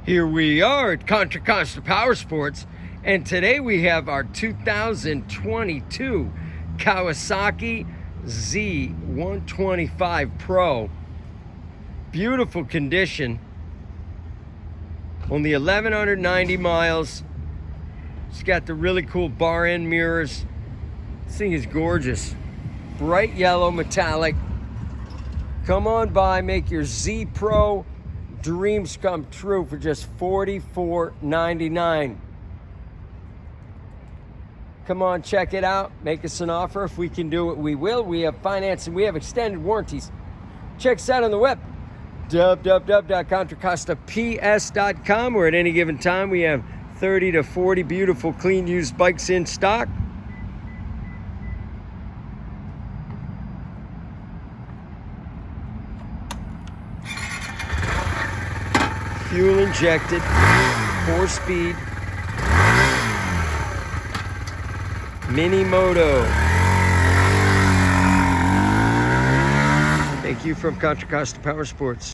Here we are at Contra Costa Powersports, and today we have our 2022 Kawasaki Z125 Pro. Beautiful condition, only 1,190 miles. It's got the really cool bar end mirrors. This thing is gorgeous. Bright yellow metallic. Come on by, make your Z Pro dreams come true for just $44.99. Come on, check it out. Make us an offer. If we can do it, we will. We have financing. We have extended warranties. Check us out on the web, www.contracostaps.com, where at any given time we have 30 to 40 beautiful, clean, used bikes in stock. Fuel injected, 4-speed, minimoto. Thank you from Contra Costa Powersports.